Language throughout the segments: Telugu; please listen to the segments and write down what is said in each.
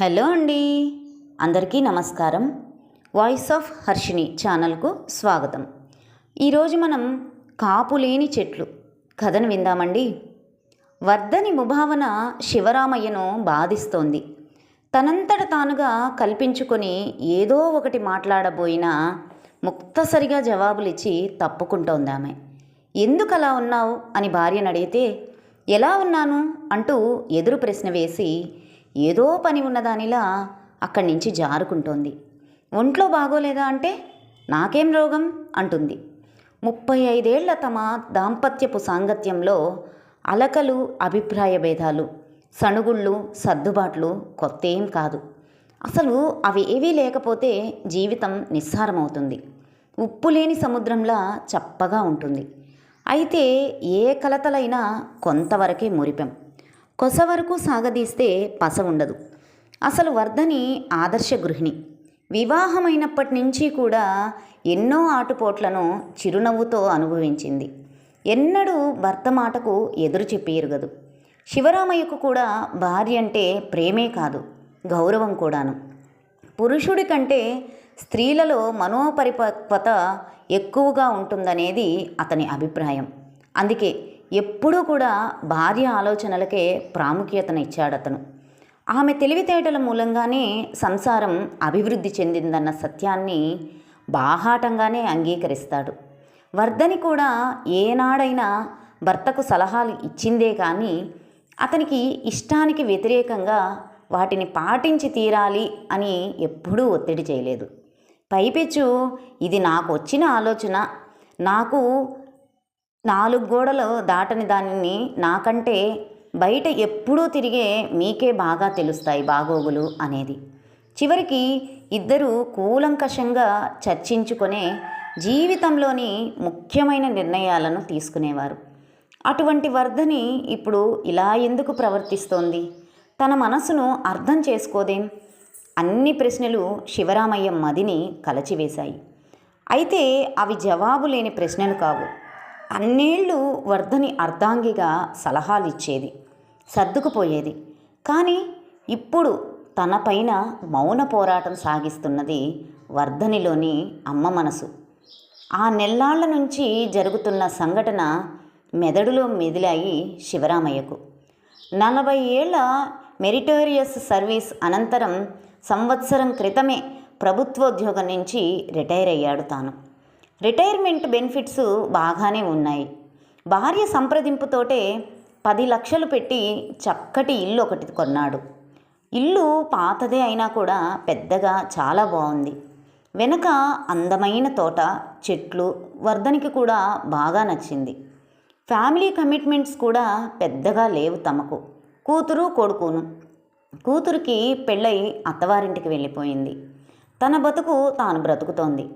హలో అండి, అందరికీ నమస్కారం. వాయిస్ ఆఫ్ హర్షిని ఛానల్కు స్వాగతం. ఈరోజు మనం కాపులేని చెట్లు కథను విందామండి. వర్ధని ముభావన శివరామయ్యను బాధిస్తోంది. తనంతట తానుగా కల్పించుకొని ఏదో ఒకటి మాట్లాడబోయినా ముక్తసరిగా జవాబులిచ్చి తప్పుకుంటోంది ఆమె. ఎందుకలా ఉన్నావు అని భార్యను అడిగితే, ఎలా ఉన్నాను అంటూ ఎదురు ప్రశ్న వేసి ఏదో పని ఉన్నదానిలా అక్కడి నుంచి జారుకుంటోంది. ఒంట్లో బాగోలేదా అంటే, నాకేం రోగం అంటుంది. 35 ఏళ్ల తమ దాంపత్యపు సాంగత్యంలో అలకలు, అభిప్రాయ భేదాలు, సణుగుళ్ళు, సర్దుబాట్లు కొత్తేం కాదు. అసలు అవి ఏవీ లేకపోతే జీవితం నిస్సారమవుతుంది. ఉప్పు లేని సముద్రంలా చప్పగా ఉంటుంది. అయితే ఏ కలతలైనా కొంతవరకే మురిపెం. కొస వరకు సాగదీస్తే పస ఉండదు. అసలు వర్ధని ఆదర్శ గృహిణి. వివాహమైనప్పటి నుంచి కూడా ఎన్నో ఆటుపోట్లను చిరునవ్వుతో అనుభవించింది. ఎన్నడూ భర్త మాటకు ఎదురు చెప్పి ఎరుగదు. శివరామయ్యకు కూడా భార్య అంటే ప్రేమే కాదు, గౌరవం కూడాను. పురుషుడి కంటే స్త్రీలలో మనోపరిపక్వత ఎక్కువగా ఉంటుందనేది అతని అభిప్రాయం. అందుకే ఎప్పుడూ కూడా భార్య ఆలోచనలకే ప్రాముఖ్యతనిచ్చాడతను. ఆమె తెలివితేటల మూలంగానే సంసారం అభివృద్ధి చెందిందన్న సత్యాన్ని బాహాటంగానే అంగీకరిస్తాడు. వర్ధని కూడా ఏనాడైనా భర్తకు సలహాలు ఇచ్చిందే కానీ అతనికి ఇష్టానికి వ్యతిరేకంగా వాటిని పాటించి తీరాలి అని ఎప్పుడూ ఒత్తిడి చేయలేదు. పైపెచ్చు ఇది నాకు వచ్చిన ఆలోచన, నాకు 4 గోడలు దాటని దానిని నాకంటే బయట ఎప్పుడూ తిరిగే మీకే బాగా తెలుస్తాయి బాగోగులు అనేది. చివరికి ఇద్దరూ కూలంకషంగా చర్చించుకునే జీవితంలోని ముఖ్యమైన నిర్ణయాలను తీసుకునేవారు. అటువంటి వర్ధని ఇప్పుడు ఇలా ఎందుకు ప్రవర్తిస్తోంది? తన మనసును అర్థం చేసుకోదేం? అన్ని ప్రశ్నలు శివరామయ్య మదిని కలచివేశాయి. అయితే అవి జవాబు లేని ప్రశ్నలు కావు. అన్నేళ్ళు వర్ధని అర్ధాంగిగా సలహాలిచ్చేది, సర్దుకుపోయేది. కానీ ఇప్పుడు తన పైన మౌన పోరాటం సాగిస్తున్నది వర్ధనిలోని అమ్మ మనసు. ఆ నెల్లాళ్ల నుంచి జరుగుతున్న సంఘటన మెదడులో మెదిలాయి శివరామయ్యకు. 40 ఏళ్ల మెరిటోరియస్ సర్వీస్ అనంతరం సంవత్సరం క్రితమే ప్రభుత్వోద్యోగం నుంచి రిటైర్ అయ్యాడు తాను. రిటైర్మెంట్ బెనిఫిట్స్ బాగానే ఉన్నాయి. భార్య సంప్రదింపుతోటే 10 లక్షలు పెట్టి చక్కటి ఇల్లు ఒకటి కొన్నాడు. ఇల్లు పాతదే అయినా కూడా పెద్దగా చాలా బాగుంది. వెనక అందమైన తోట, చెట్లు వర్ధనికి కూడా బాగా నచ్చింది. ఫ్యామిలీ కమిట్మెంట్స్ కూడా పెద్దగా లేవు తమకు. కూతురు కొడుకును. కూతురికి పెళ్ళై అత్తవారింటికి వెళ్ళిపోయింది. తన బతుకు తాను బ్రతుకుతోంది.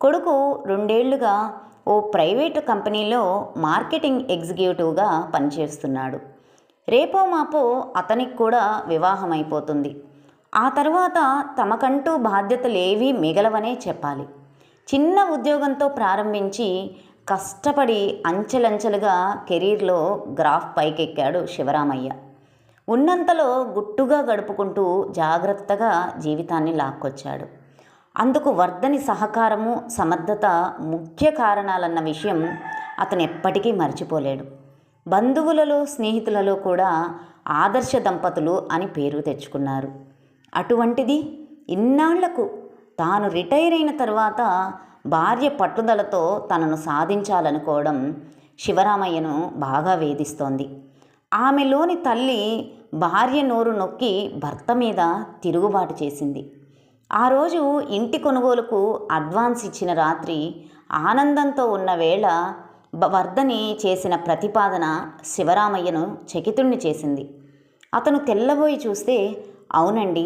కొడుకు 2 ఏళ్లుగా ఓ ప్రైవేటు కంపెనీలో మార్కెటింగ్ ఎగ్జిక్యూటివ్గా పనిచేస్తున్నాడు. రేపో మాపో అతనికి కూడా వివాహం అయిపోతుంది. ఆ తర్వాత తమకంటూ బాధ్యతలేవీ మిగలవనే చెప్పాలి. చిన్న ఉద్యోగంతో ప్రారంభించి కష్టపడి అంచెలంచెలుగా కెరీర్లో గ్రాఫ్ పైకెక్కాడు శివరామయ్య. ఉన్నంతలో గుట్టుగా గడుపుకుంటూ జాగ్రత్తగా జీవితాన్ని లాక్కొచ్చాడు. అందుకు వర్ధని సహకారము, సమర్థత ముఖ్య కారణాలన్న విషయం అతను ఎప్పటికీ మర్చిపోలేడు. బంధువులలో, స్నేహితులలో కూడా ఆదర్శ దంపతులు అని పేరు తెచ్చుకున్నారు. అటువంటిది ఇన్నాళ్లకు తాను రిటైర్ అయిన తర్వాత భార్య పట్టుదలతో తనను సాధించాలనుకోవడం శివరామయ్యను బాగా వేధిస్తోంది. ఆమెలోని తల్లి భార్య నోరు నొక్కి భర్త మీద తిరుగుబాటు చేసింది. ఆ రోజు ఇంటి కొనుగోలుకు అడ్వాన్స్ ఇచ్చిన రాత్రి ఆనందంతో ఉన్న వేళ వర్ధని చేసిన ప్రతిపాదన శివరామయ్యను చకితుణ్ణి చేసింది. అతను తెల్లబోయి చూస్తే, అవునండి,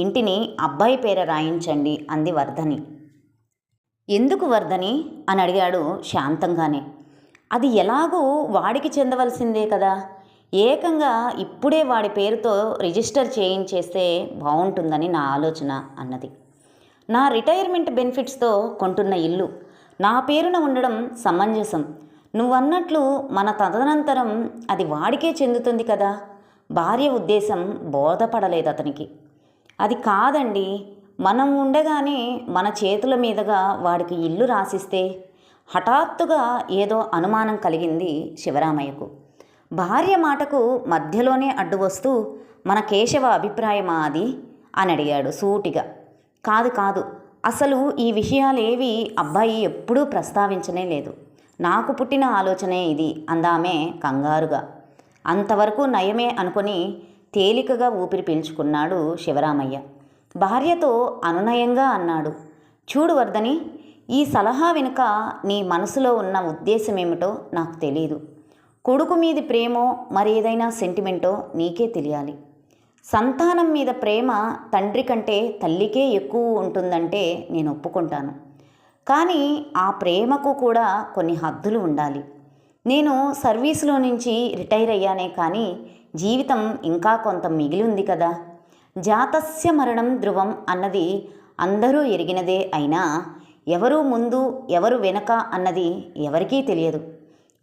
ఇంటిని అబ్బాయి పేర రాయించండి అంది వర్ధని. ఎందుకు వర్ధని అని అడిగాడు శాంతంగానే. అది ఎలాగూ వాడికి చెందవలసిందే కదా, ఏకంగా ఇప్పుడే వాడి పేరుతో రిజిస్టర్ చేయించేస్తే బాగుంటుందని నా ఆలోచన అన్నది. నా రిటైర్మెంట్ బెనిఫిట్స్తో కొంటున్న ఇల్లు నా పేరున ఉండడం సమంజసం. నువ్వన్నట్లు మన తదనంతరం అది వాడికే చెందుతుంది కదా. భార్య ఉద్దేశం బోధపడలేదు అతనికి. అది కాదండి, మనం ఉండగానే మన చేతుల మీదుగా వాడికి ఇల్లు రాసిస్తే. హఠాత్తుగా ఏదో అనుమానం కలిగింది శివరామయ్యకు. భార్య మాటకు మధ్యలోనే అడ్డు వస్తూ, మన కేశవ అభిప్రాయమా అది అని అడిగాడు సూటిగా. కాదు కాదు, అసలు ఈ విషయాలేవి అబ్బాయి ఎప్పుడూ ప్రస్తావించనే లేదు. నాకు పుట్టిన ఆలోచనే ఇది అందామే కంగారుగా. అంతవరకు నయమే అనుకొని తేలికగా ఊపిరి పీల్చుకున్నాడు శివరామయ్య. భార్యతో అనునయంగా అన్నాడు, చూడు వర్ధని, ఈ సలహా వెనుక నీ మనసులో ఉన్న ఉద్దేశమేమిటో నాకు తెలియదు. కొడుకు మీది ప్రేమో మరేదైనా సెంటిమెంటో నీకే తెలియాలి. సంతానం మీద ప్రేమ తండ్రి కంటే తల్లికే ఎక్కువ ఉంటుందంటే నేను ఒప్పుకుంటాను. కానీ ఆ ప్రేమకు కూడా కొన్ని హద్దులు ఉండాలి. నేను సర్వీసులో నుంచి రిటైర్ అయ్యానే కానీ జీవితం ఇంకా కొంత మిగిలి ఉంది కదా. జాతస్య మరణం ధ్రువం అన్నది అందరూ ఎరిగినదే. అయినా ఎవరు ముందు ఎవరు వెనక అన్నది ఎవరికీ తెలియదు.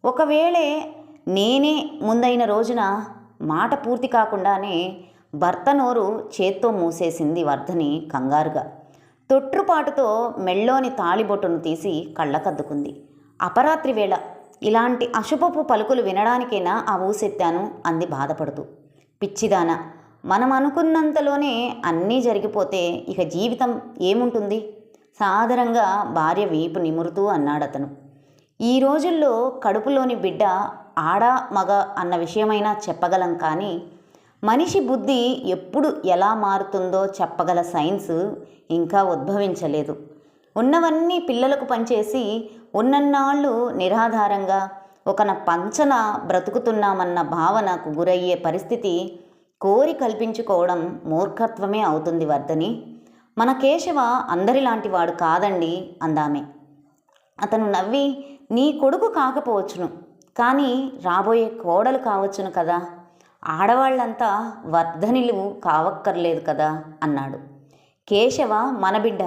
ఒకవేళ నేనే ముందైన రోజున మాట పూర్తి కాకుండానే భర్త నోరు చేత్తో మూసేసింది వర్ధని కంగారుగా. తొట్రుపాటుతో మెళ్ళోని తాళిబొట్టును తీసి కళ్ళకద్దుకుంది. అపరాత్రి వేళ ఇలాంటి అశుభపు పలుకులు వినడానికైనా ఆ ఊసెత్తాను అంది బాధపడుతూ. పిచ్చిదాన, మనం అనుకున్నంతలోనే అన్నీ జరిగిపోతే ఇక జీవితం ఏముంటుంది? సాదరంగా భార్య వీపు నిమురుతూ అన్నాడతను. ఈ రోజుల్లో కడుపులోని బిడ్డ ఆడా మగ అన్న విషయమైనా చెప్పగలం, కానీ మనిషి బుద్ధి ఎప్పుడు ఎలా మారుతుందో చెప్పగల సైన్స్ ఇంకా ఉద్భవించలేదు. ఉన్నవన్నీ పిల్లలకు పంచేసి ఉన్నన్నాళ్ళు నిరాధారంగా ఒకన పంచన బ్రతుకుతున్నామన్న భావనకు గురయ్యే పరిస్థితి కోరి కల్పించుకోవడం మూర్ఖత్వమే అవుతుంది వర్ధని. మన కేశవ అందరిలాంటి వాడు కాదండి అందామె. అతను నవ్వి, నీ కొడుకు కాకపోవచ్చును, కానీ రాబోయే కోడలు కావచ్చును కదా. ఆడవాళ్లంతా వర్ధనిలు కావక్కర్లేదు కదా అన్నాడు. కేశవ మన బిడ్డ,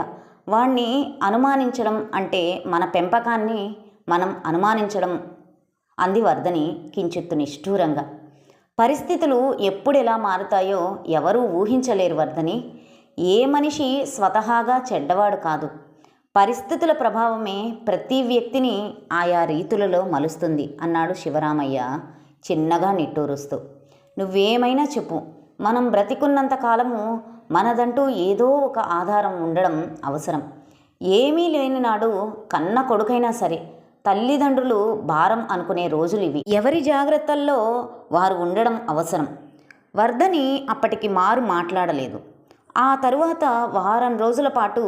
వాణ్ణి అనుమానించడం అంటే మన పెంపకాన్ని మనం అనుమానించడం అంది వర్ధని కించిత్తు నిష్ఠూరంగా. పరిస్థితులు ఎప్పుడెలా మారుతాయో ఎవరూ ఊహించలేరు వర్ధని. ఏ మనిషి స్వతహాగా చెడ్డవాడు కాదు. పరిస్థితుల ప్రభావమే ప్రతి వ్యక్తిని ఆయా రీతులలో మలుస్తుంది అన్నాడు శివరామయ్య చిన్నగా నిట్టూరుస్తూ. నువ్వేమైనా చెప్పు, మనం బ్రతికున్నంత కాలము మనదంటూ ఏదో ఒక ఆధారం ఉండడం అవసరం. ఏమీ లేని నాడు కన్న కొడుకైనా సరే తల్లిదండ్రులు భారం అనుకునే రోజులు ఇవి. ఎవరి జాగ్రత్తల్లో వారు ఉండడం అవసరం. వర్ధని అప్పటికి మారు మాట్లాడలేదు. ఆ తరువాత వారం రోజుల పాటు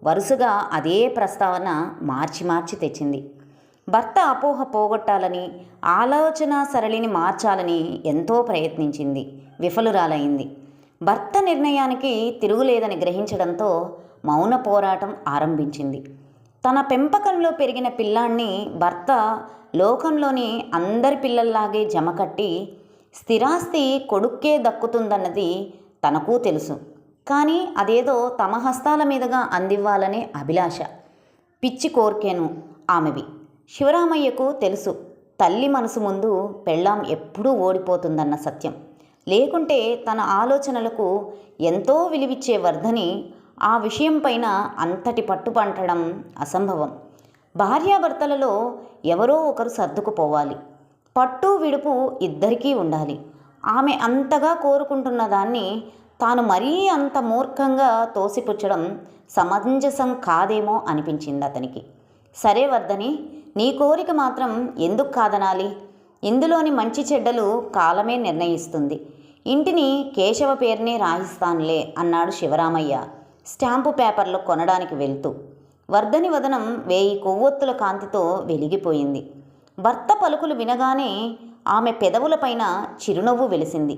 వరుసగా అదే ప్రస్తావన మార్చి మార్చి తెచ్చింది. భర్త అపోహ పోగొట్టాలని, ఆలోచన సరళిని మార్చాలని ఎంతో ప్రయత్నించింది, విఫలురాలైంది. భర్త నిర్ణయానికి తిరుగులేదని గ్రహించడంతో మౌన పోరాటం ఆరంభించింది. తన పెంపకంలో పెరిగిన పిల్లాన్ని భర్త లోకంలోని అందరి పిల్లల్లాగే జమకట్టి స్థిరాస్తి కొడుక్కే దక్కుతుందన్నది తనకు తెలుసు. కానీ అదేదో తమ హస్తాల మీదుగా అందివ్వాలనే అభిలాష, పిచ్చి కోర్కెను ఆమెవి. శివరామయ్యకు తెలుసు, తల్లి మనసు ముందు పెళ్ళాం ఎప్పుడూ ఓడిపోతుందన్న సత్యం. లేకుంటే తన ఆలోచనలకు ఎంతో విలువిచ్చే వర్ధని ఆ విషయంపైన అంతటి పట్టుపంటడం అసంభవం. భార్యాభర్తలలో ఎవరో ఒకరు సర్దుకుపోవాలి. పట్టు విడుపు ఇద్దరికీ ఉండాలి. ఆమె అంతగా కోరుకుంటున్న దాన్ని తాను మరీ అంత మూర్ఖంగా తోసిపుచ్చడం సమంజసం కాదేమో అనిపించింది అతనికి. సరే వర్ధని, నీ కోరిక మాత్రం ఎందుకు కాదనాలి? ఇందులోని మంచి చెడ్డలు కాలమే నిర్ణయిస్తుంది. ఇంటిని కేశవ పేరునే రాయిస్తానులే అన్నాడు శివరామయ్య స్టాంపు పేపర్లు కొనడానికి వెళ్తూ. వర్ధని వదనం 1000 కొవ్వొత్తుల కాంతితో వెలిగిపోయింది. భర్త పలుకులు వినగానే ఆమె పెదవులపైన చిరునవ్వు వెలిసింది.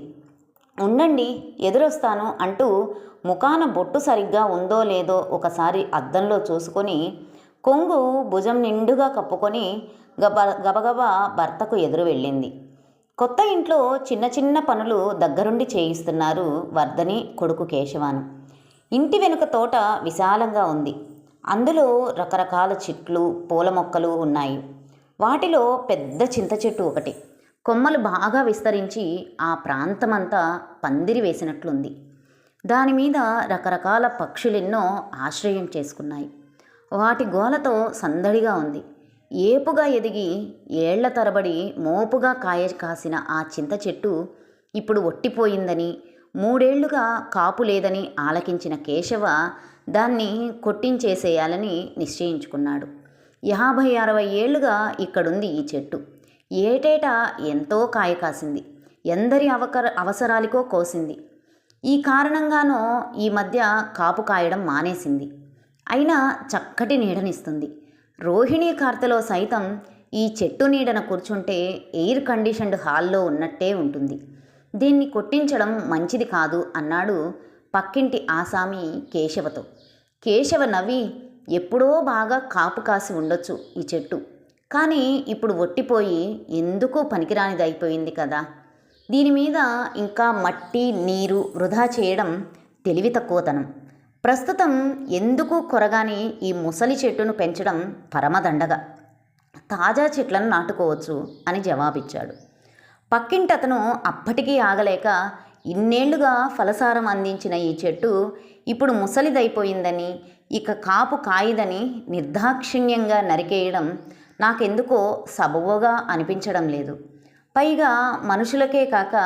ఉండండి, ఎదురొస్తాను అంటూ ముఖాన బొట్టు సరిగ్గా ఉందో లేదో ఒకసారి అద్దంలో చూసుకొని కొంగు భుజం నిండుగా కప్పుకొని గబగబా భర్తకు ఎదురు వెళ్ళింది. కొత్త ఇంట్లో చిన్న చిన్న పనులు దగ్గరుండి చేయిస్తున్నారు వర్ధని కొడుకు కేశవాను. ఇంటి వెనుక తోట విశాలంగా ఉంది. అందులో రకరకాల చెట్లు, పూల మొక్కలు ఉన్నాయి. వాటిలో పెద్ద చింత చెట్టు ఒకటి. కొమ్మలు బాగా విస్తరించి ఆ ప్రాంతమంతా పందిరి వేసినట్లుంది. దానిమీద రకరకాల పక్షులెన్నో ఆశ్రయం చేసుకున్నాయి. వాటి గోలతో సందడిగా ఉంది. ఏపుగా ఎదిగి ఏళ్ల తరబడి మోపుగా కాయ కాసిన ఆ చింత చెట్టు ఇప్పుడు ఒట్టిపోయిందని, 3 ఏళ్లుగా కాపు లేదని ఆలకించిన కేశవ దాన్ని కొట్టించేసేయాలని నిశ్చయించుకున్నాడు. 50-60 ఏళ్లుగా ఇక్కడుంది ఈ చెట్టు. ఏటేటా ఎంతో కాయ కాసింది. ఎందరి అవసరాలకో కోసింది. ఈ కారణంగానో ఈ మధ్య కాపు కాయడం మానేసింది. అయినా చక్కటి నీడనిస్తుంది. రోహిణీ కార్తెలో సైతం ఈ చెట్టు నీడన కూర్చుంటే ఎయిర్ కండిషన్డ్ హాల్లో ఉన్నట్టే ఉంటుంది. దీన్ని కొట్టించడం మంచిది కాదు అన్నాడు పక్కింటి ఆసామి కేశవతో. కేశవ నవ్వి, ఎప్పుడో బాగా కాపు కాసి ఉండొచ్చు ఈ చెట్టు, కానీ ఇప్పుడు ఒట్టిపోయి ఎందుకు పనికిరానిదైపోయింది కదా. దీని మీద ఇంకా మట్టి నీరు వృధా చేయడం తెలివి తక్కువతనం. ప్రస్తుతం ఎందుకు కొరగాని ఈ ముసలి చెట్టును పెంచడం పరమదండగా. తాజా చెట్లను నాటుకోవచ్చు అని జవాబిచ్చాడు. పక్కింటతను అప్పటికీ ఆగలేక, ఇన్నేళ్లుగా ఫలసారం అందించిన ఈ చెట్టు ఇప్పుడు ముసలిదైపోయిందని, ఇక కాపు కాయదని నిర్దాక్షిణ్యంగా నరికేయడం నాకెందుకో సబబుగా అనిపించడం లేదు. పైగా మనుషులకే కాక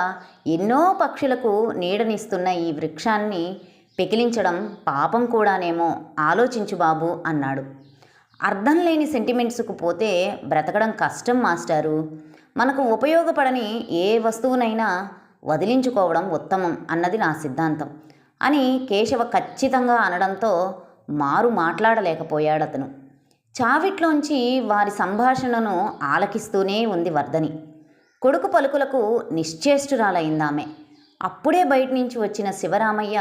ఎన్నో పక్షులకు నీడనిస్తున్న ఈ వృక్షాన్ని పెకిలించడం పాపం కూడానేమో, ఆలోచించు బాబు అన్నాడు. అర్థం లేని సెంటిమెంట్స్కు పోతే బ్రతకడం కష్టం మాస్టారు. మనకు ఉపయోగపడని ఏ వస్తువునైనా వదిలించుకోవడం ఉత్తమం అన్నది నా సిద్ధాంతం అని కేశవ ఖచ్చితంగా అనడంతో మారు మాట్లాడలేకపోయాడతను. చావిట్లోంచి వారి సంభాషణను ఆలకిస్తూనే ఉంది వర్ధని. కొడుకు పలుకులకు నిశ్చేష్టురాలైందామె. అప్పుడే బయట నుంచి వచ్చిన శివరామయ్య,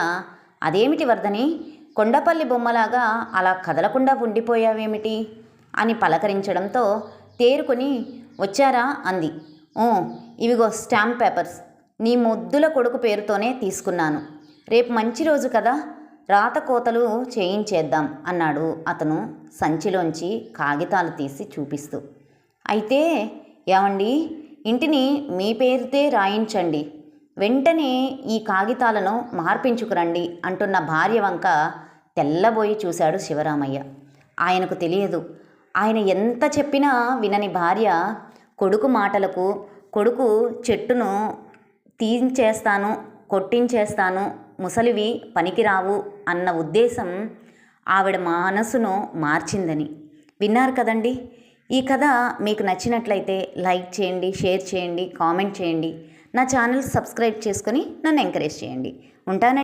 అదేమిటి వర్ధని, కొండపల్లి బొమ్మలాగా అలా కదలకుండా ఉండిపోయావేమిటి అని పలకరించడంతో తేరుకొని, వచ్చారా అంది. ఇవిగో స్టాంప్ పేపర్స్, నీ ముద్దుల కొడుకు పేరుతోనే తీసుకున్నాను. రేపు మంచి రోజు కదా, రాతకోతలు చేయించేద్దాం అన్నాడు అతను సంచిలోంచి కాగితాలు తీసి చూపిస్తూ. అయితే ఏమండి, ఇంటిని మీ పేరుతే రాయించండి, వెంటనే ఈ కాగితాలను మార్పించుకురండి అంటున్న భార్య వంక తెల్లబోయి చూశాడు శివరామయ్య. ఆయనకు తెలియదు, ఆయన ఎంత చెప్పినా వినని భార్య కొడుకు మాటలకు, కొడుకు చెట్టును తీయించేస్తాను, కొట్టించేస్తాను, ముసలివి పనికిరావు అన్న ఉద్దేశం ఆవిడ మనసును మార్చిందని. విన్నారు కదండి. ఈ కథ మీకు నచ్చినట్లయితే లైక్ చేయండి, షేర్ చేయండి, కామెంట్ చేయండి. నా ఛానల్ సబ్స్క్రైబ్ చేసుకొని నన్ను ఎంకరేజ్ చేయండి. ఉంటానండి.